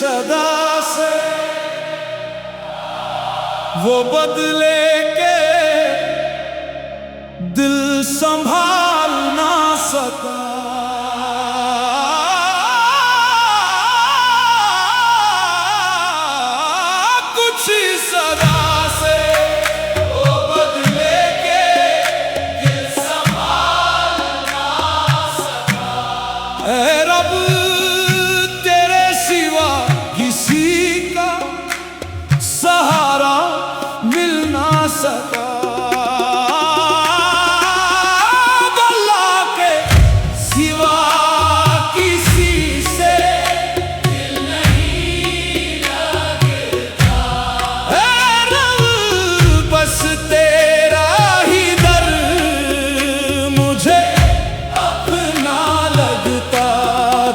सदा से वो बदले के दिल संभाल ना सका। कुछ सदा से वो बदले के दिल संभाल ना सका। ऐ रब तेरे सिवा किसी का सहारा मिल ना सका।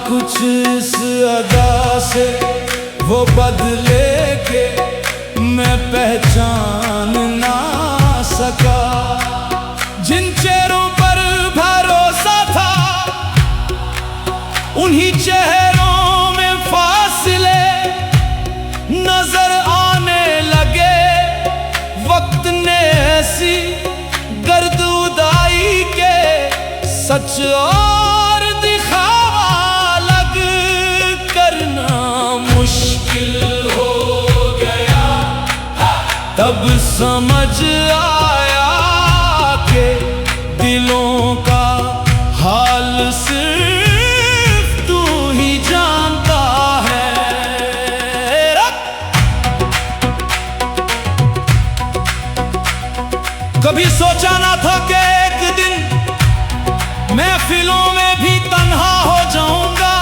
कुछ इस अदा से वो बदले के मैं पहचान ना सका। जिन चेहरों पर भरोसा था उन्हीं चेहरों में फासले नजर आने लगे। वक्त ने ऐसी गर्द उदाई के सच और दिखावा मुश्किल हो गया। तब समझ आया कि दिलों का हाल सिर्फ तू ही जानता है। कभी सोचा ना था कि एक दिन महफिलों में भी तन्हा हो जाऊंगा।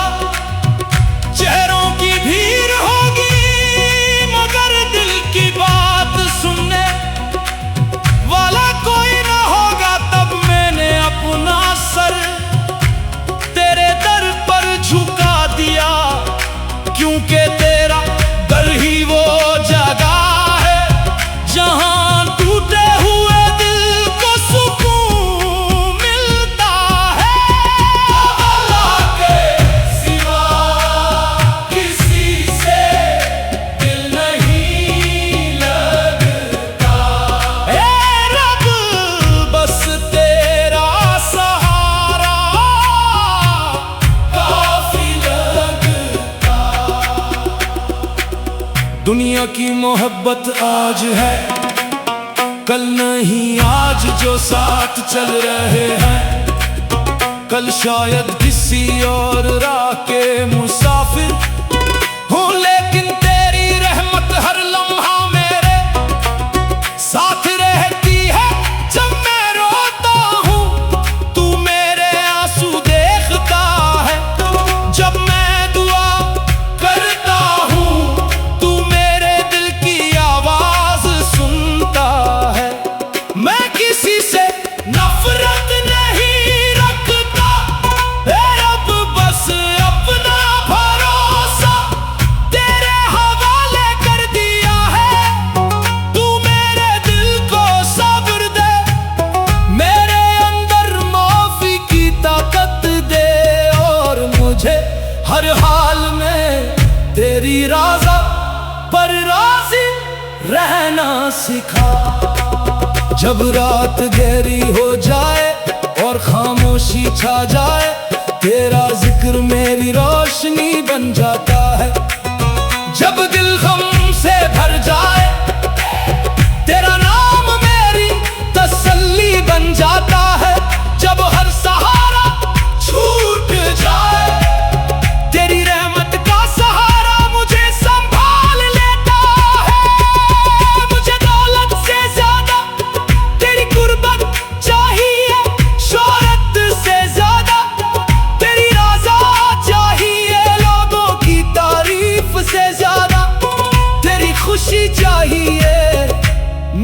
चेहरों की भीड़ होगी मगर दिल की बात सुनने वाला कोई ना होगा। तब मैंने अपना सर तेरे दर पर झुका दिया, क्योंकि तेरा दर ही वो जगह है जहां टूटे हुए दिल को सुकून मिलता है। अल्लाह के सिवा दुनिया की मोहब्बत आज है कल नहीं, आज जो साथ चल रहे हैं कल शायद किसी और राह के मुसाफिर हूँ। लेकिन तेरी रहमत हर लम्हा मेरे साथ रहती है। जब मैं रोता हूँ तू मेरे आंसू देखता है। जब मैं दुआ करता हूँ तू मेरे दिल की आवाज सुनता है। मैं किसी से नफरत नहीं रखता, रब बस अपना भरोसा तेरे हवाले कर दिया है। तू मेरे दिल को सब्र दे, मेरे अंदर माफी की ताकत दे और मुझे हर हाल में तेरी राज़ा पर राज़ी रहना सिखा। जब रात गहरी हो जाए और खामोशी छा जाए तेरा जिक्र मेरी रोशनी बन जाता है। जब दिल गम से भर जाए तेरा नाम मेरी तसल्ली बन जाता है। जब हर सहारा छूट जाए तेरी रहमत का सहारा मुझे संभाल लेता है। मुझे दौलत से ज्यादा तेरी कुर्बत चाहिए, शोहरत से ज्यादा तेरी रज़ा चाहिए, लोगों की तारीफ से ज्यादा तेरी खुशी चाहिए।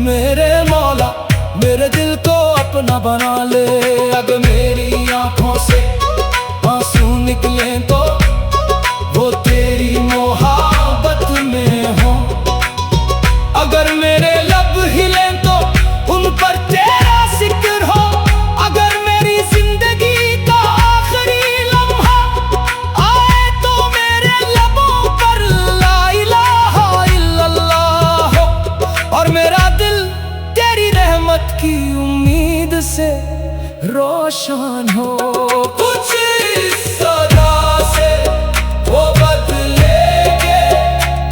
मेरे मौला मेरे दिल को अपना बना ले। अगर मेरी आंखों से आंसू निकले तो वो तेरी मोहब्बत में हो। अगर मेरे लब हिले तो उन पर तेरा जिक्र हो। अगर मेरी जिंदगी का आखिरी लम्हा आए तो मेरे लबों पर रोशन हो। कुछ इस सदा से वो बदलेंगे,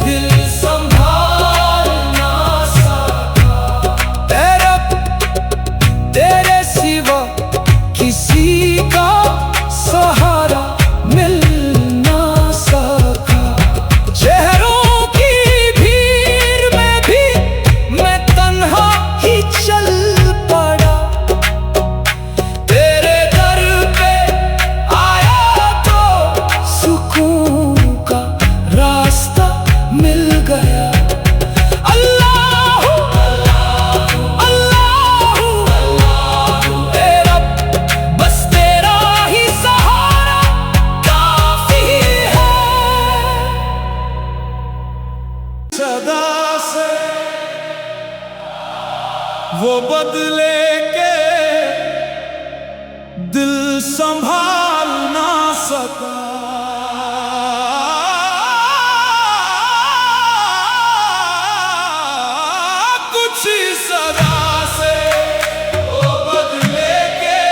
दिल संभाल ना सका। तेरे सिवा किसी का सहारा मिल ना सका। चेहरों की भीड़ में भी मैं तन्हा ही चल पड़ा। तेरे दर पे आया तो सुकून का रास्ता मिल गया। अल्लाहू अल्लाहू अल्लाहू ए रब, बस तेरा ही सहारा काफी है। सदा से वो बदले के दिल संभाल ना सका। कुछ सदा से वो बदले के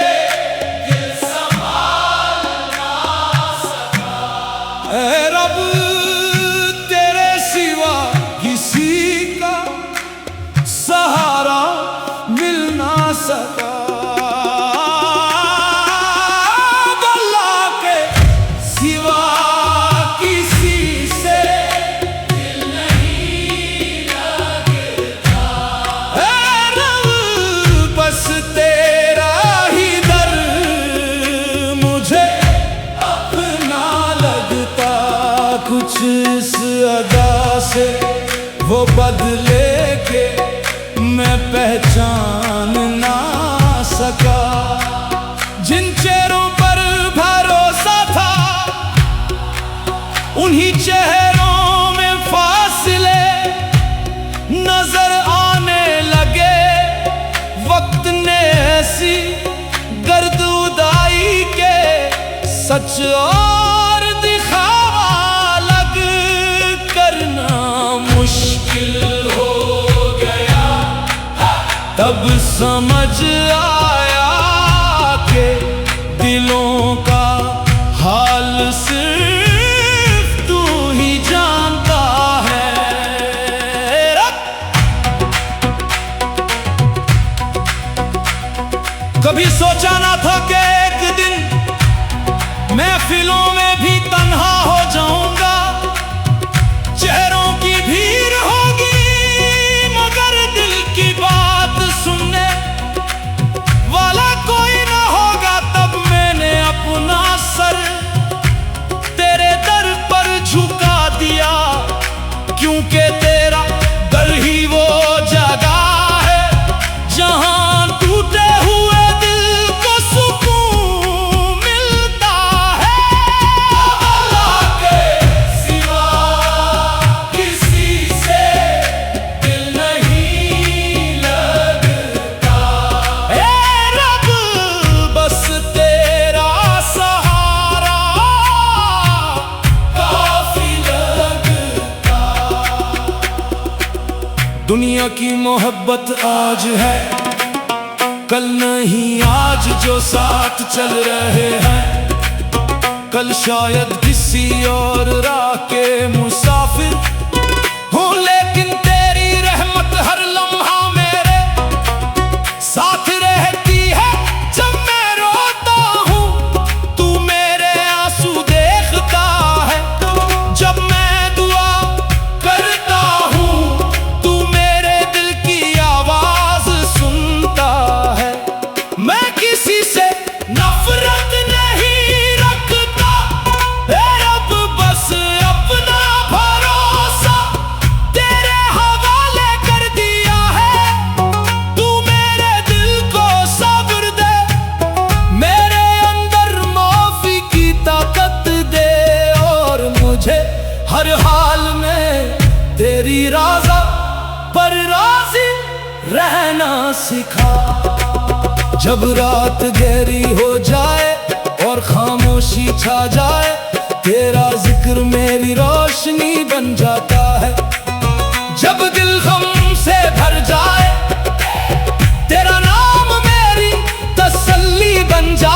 दिल संभाल ना सका। ऐ रब, तेरे सिवा किसी का सहारा मिल ना सका। अल्लाह के सिवा किसी से दिल नहीं लगता। ऐ रब, बस तेरा ही दर मुझे अपना लगता। कुछ इस अदा से वो बदले के मैं पहचान ना सका। जिन चेहरों पर भरोसा था, उन्हीं चेहरों में फासले नजर आने लगे। वक्त ने ऐसी गर्द उदाई के सच और दिखावा लग करना मुश्किल हो गया। तब समझ आया कि दिलों का हाल सिर्फ तू ही जानता है। कभी सोचा ना था कि एक दिन महफिलों में भी तन्हा हो जाऊंगा। चेहरों की भीड़ होगी मगर दिल की बात सुनने वाला कोई ना होगा। तब मैंने अपना सर तेरे दर पर झुका दिया, क्योंकि तेरा दर ही वो जगह है जहां टूटे हुए दिल को सुकून मिलता है। अल्लाह के सिवा किसी से दिल नहीं लगता। ऐ रब, बस तेरा सहारा काफी लगता। दुनिया की मोहब्बत आज है, कल नहीं। आज जो साथ चल रहे हैं, कल शायद किसी और राह के मुसाफिर हूँ। लेकिन तेरी रहमत हर लम्हा मेरे साथ रहती है। जब मैं रोता हूँ तू मेरे आंसू देखता है। जब मैं दुआ करता हूँ तू मेरे दिल की आवाज सुनता है। मैं किसी से नफरत नहीं रखता। ऐ रब, बस अपना भरोसा तेरे हवाले कर दिया है। तू मेरे दिल को सब्र दे, मेरे अंदर माफी की ताकत दे, और मुझे हर हाल में तेरी राज़ा पर राज़ी रहना सिखा। जब रात गहरी हो जाए और खामोशी छा जाए, तेरा जिक्र मेरी रोशनी बन जाता है। जब दिल गम से भर जाए, तेरा नाम मेरी तसल्ली बन जाए।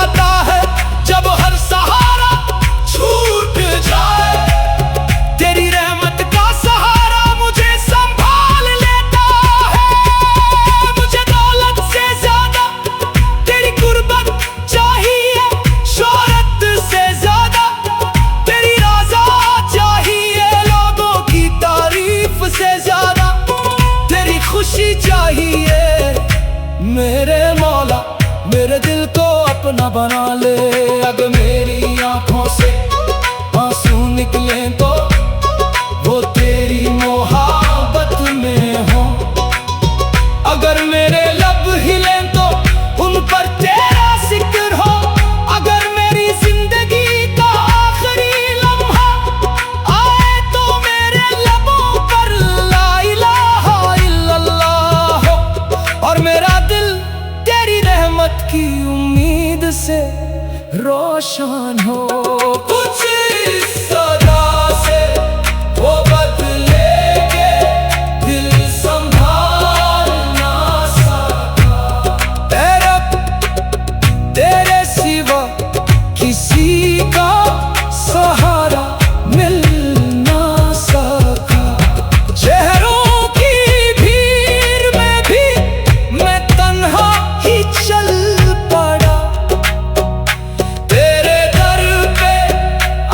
मेरे दिल को अपना बना ले। अगर मेरी आंखों से आंसू निकले तो वो तेरी मोहब्बत में हो। अगर मेरे लब हिले तो उन पर तेरा जिक्र हो। अगर मेरी जिंदगी का आखिरी लम्हा आए तो मेरे लबों पर ला इलाहा इल्लल्लाह हो। और मेरा दिल तेरी रहमत की उम्मीद से रोशन हो। कुछ इस सदा से वो बदले के दिल संभाल ना सका। तेरे सिवा किसी का सहारा मिल ना सका। चेहरों की भीड़ में भी मैं तन्हा ही चल पड़ा। तेरे दर पे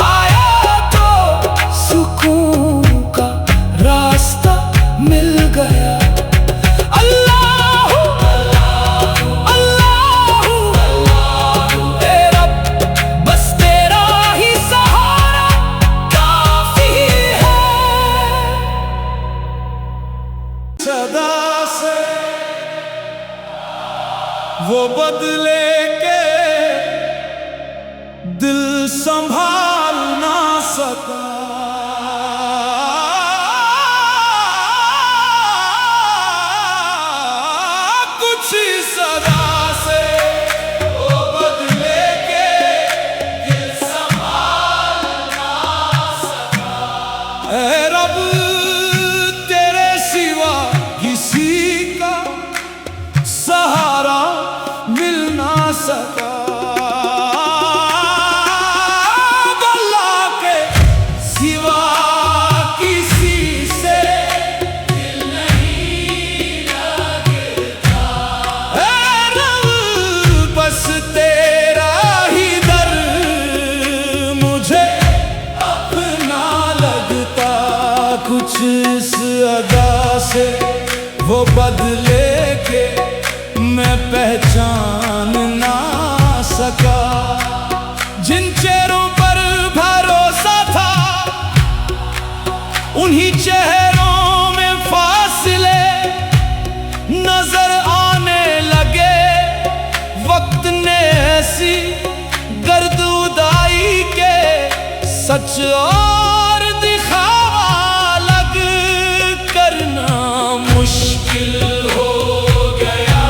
आया तो सुकून का रास्ता मिल गया। अल्लाह अल्लाह तेरा बस तेरा ही सहारा काफी है। सदा से वो बदले के दिल संभाल ना सका। कुछ सदा से वो बदले के दिल संभाल ना सका। ऐ रब तेरे सिवा किसी का सहारा मिल ना सका। अल्लाह के सिवा किसी से दिल नहीं लगता। ऐ रब बस तेरा ही दर मुझे अपना लगता। कुछ इस अदा से वो बदले के मैं पहचान ना सका। जिन चेहरों पर भरोसा था उन्हीं चेहरों में फासले नजर आने लगे। वक्त ने ऐसी गर्द उदाई के सच और दिखावा अलग करना मुश्किल हो गया।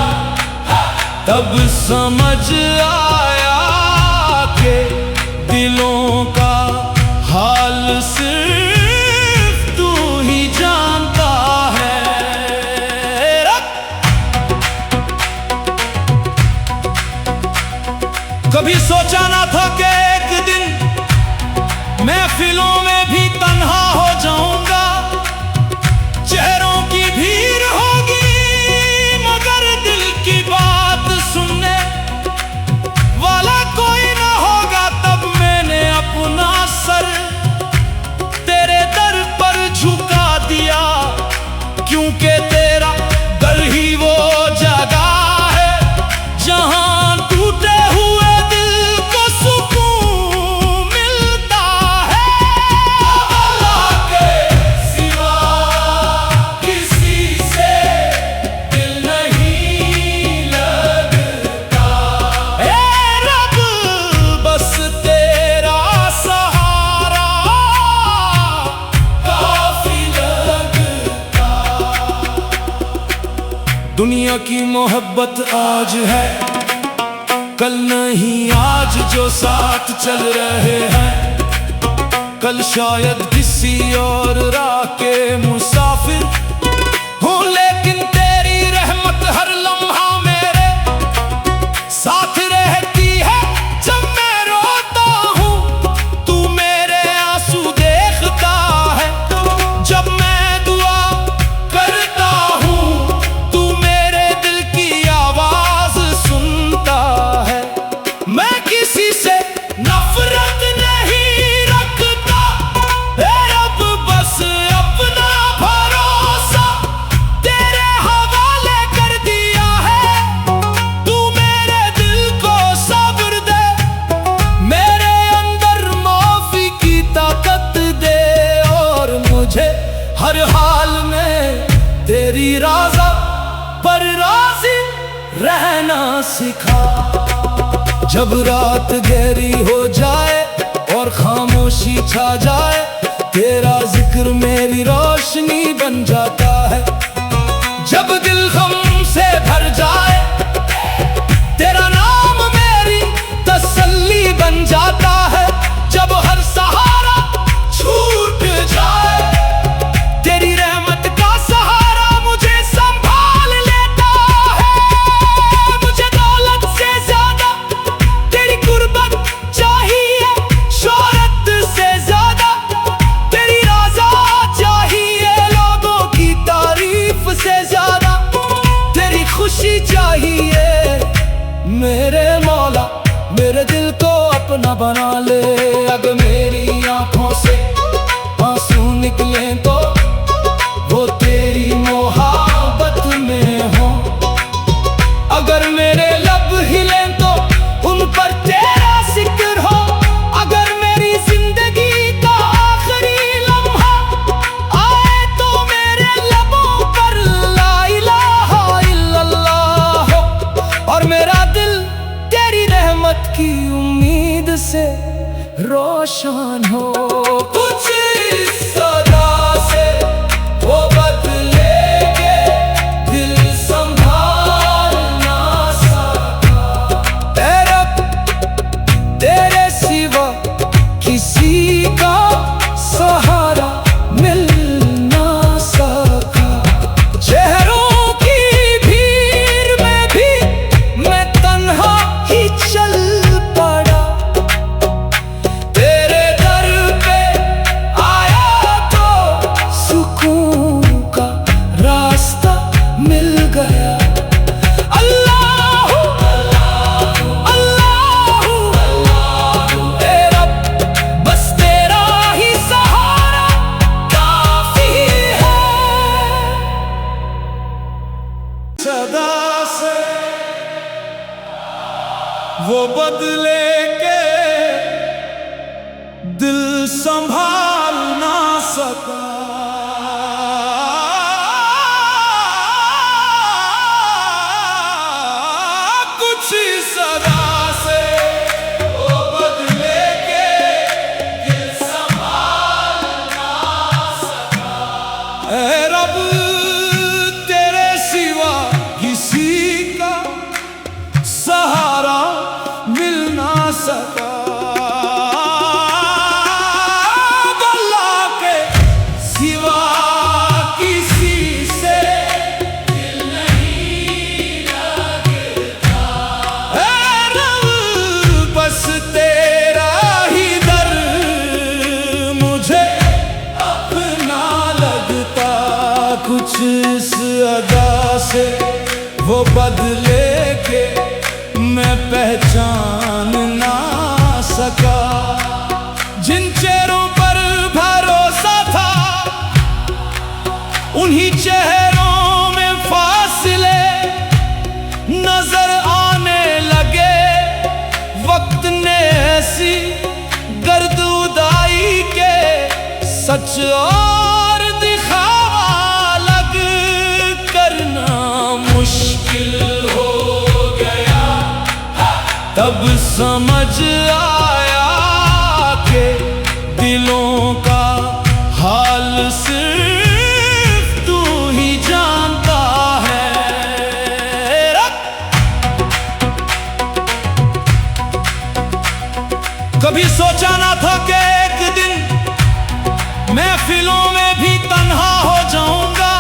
तब समझ आया कि दिलों का हाल सिर्फ तू ही जानता है। कभी सोचा ना था कि एक दिन महफिलों में भी तन्हा हो जाऊंगा। चेहरों की भीड़ होगी मगर दिल की बात सुनने वाला कोई ना होगा। तब मैंने अपना सर तेरे दर पर झुका दिया। क्योंकि तेरा दर ही वो जगह है जहां टूटे हुए दिल को सुकून मिलता है। अल्लाह के सिवा किसी से दिल नहीं लगता। ऐ रब बस तेरा सहारा काफी लगता। दुनिया की मोहब्बत आज है कल नहीं। आज जो साथ चल रहे हैं कल शायद किसी और राह के मुसाफिर हूँ। लेकिन तेरी रहमत हर लम्हा मेरे साथ रहती है। जब मैं रोता हूँ तू मेरे आंसू देखता है। जब मैं दुआ करता हूँ तू मेरे दिल की आवाज सुनता है। मैं किसी से नफरत नहीं रखता। ऐ रब बस तेरी राज़ा पर राज़ी रहना सिखा। जब रात गहरी हो जाए और खामोशी छा जाए, तेरा जिक्र मेरी रोशनी बन जाता है। जब दिल गम से भर जाए, तेरा नाम मेरी तसल्ली बन जाता है। जब हर सहारा छूट जाए, तेरी रहमत का सहारा मुझे संभाल लेता है। मुझे दौलत से ज्यादा तेरी कुर्बत चाहिए, शोहरत से ज्यादा तेरी रज़ा चाहिए, लोगों की तारीफ से ज्यादा तेरी खुशी चाहिए। मेरे मौला मेरे दिल को अपना बना ले। अगर मेरी आंखों से आंसू निकले तो वो तेरी मोहब्बत में हो। अगर मेरे लब हिले तो उन पर तेरा जिक्र हो। अगर मेरी जिंदगी का आखिरी लम्हा आए तो मेरे लबों पर ला इलाहा इल्लल्लाह हो। और मेरा दिल तेरी रहमत की उम्मीद से रोशन हो। कुछ इस सदा से वो बदले के दिल संभाल ना सका। तेरे सिवा किसी का सहारा मिल ना सका। चेहरों की भीड़ में भी मैं तन्हा ही चल पड़ा। तेरे दर पे आया तो सुकून का रास्ता मिल गया। अल्लाह अल्लाह ए रब, बस तेरा ही सहारा काफी है। सदा से वो बदले के दिल संभाल ना सका। कुछ सदा से वो बदले के दिल संभाल ना सका। ऐ रब तेरे सिवा किसी का सहारा मिल ना सका। अल्लाह के सिवा किसी से दिल नहीं लगता। ऐ रब बस तेरा ही दर मुझे अपना लगता। कुछ इस अदा से वो बदले के मैं पहचान ना सका। जिन चेहरों पर भरोसा था, उन्हीं चेहरों में फासले नजर आने लगे। वक्त ने ऐसी गर्द उदाई के सच और दिखावा लग करना मुश्किल हो गया। तब समझ आया कि दिलों का हाल सिर्फ तू ही जानता है। कभी सोचा ना था कि एक दिन महफिलों में भी तन्हा हो जाऊंगा।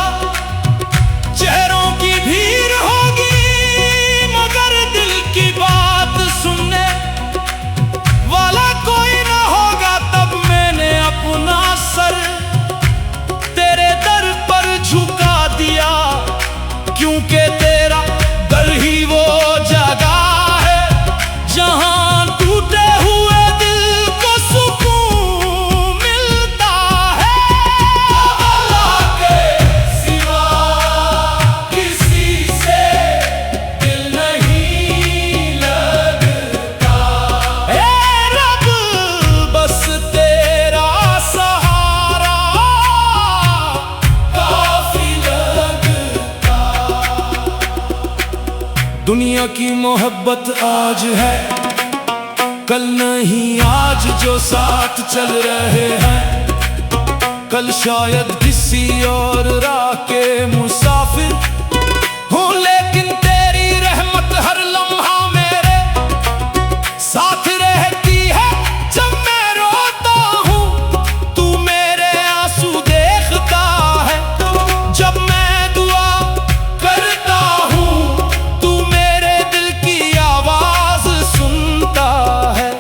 चेहरों की भीड़ होगी मगर दिल की बात सुनने दुनिया की मोहब्बत आज है, कल नहीं। आज जो साथ चल रहे हैं, कल शायद किसी और राह के मुसाफिर हूँ। लेकिन तेरी रहमत हर लम्हा मेरे साथ रहती है। जब मैं रोता हूँ तू मेरे आंसू देखता है, जब मैं दुआ करता हूँ तू मेरे दिल की आवाज सुनता है।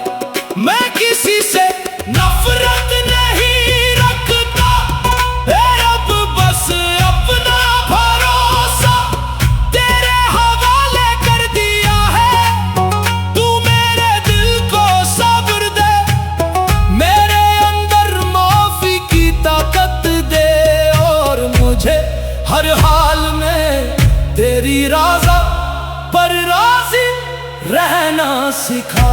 मैं किसी से नफरत नहीं रखता, ऐ रब बस अपना भरोसा तेरे हवाले कर दिया है। तू मेरे दिल को सब्र दे, मेरे अंदर माफी की ताकत दे, और मुझे हर हाल में तेरी राज़ा पर राज़ी रहना सिखा।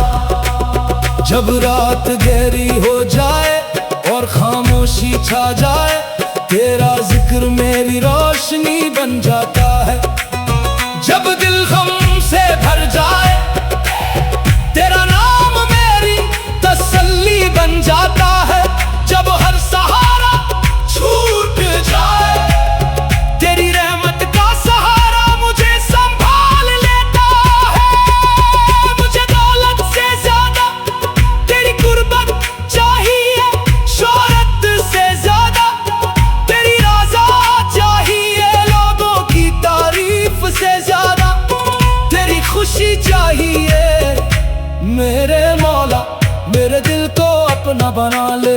जब रात गहरी हो जाए और खामोशी छा जाए, तेरा जिक्र मेरी रोशनी बन जाता है। जब दिल गम से भर जाए, तेरा नाम मेरी तसल्ली बन जाता है। जब हर सहारा छूट जाए, तेरी रहमत का सहारा मुझे संभाल लेता है। मुझे दौलत से ज्यादा तेरी कुर्बत चाहिए, शोहरत से ज्यादा तेरी रज़ा चाहिए, लोगों की तारीफ से ज्यादा तेरी खुशी चाहिए। मेरे मौला मेरे दिल को अपना बना ले।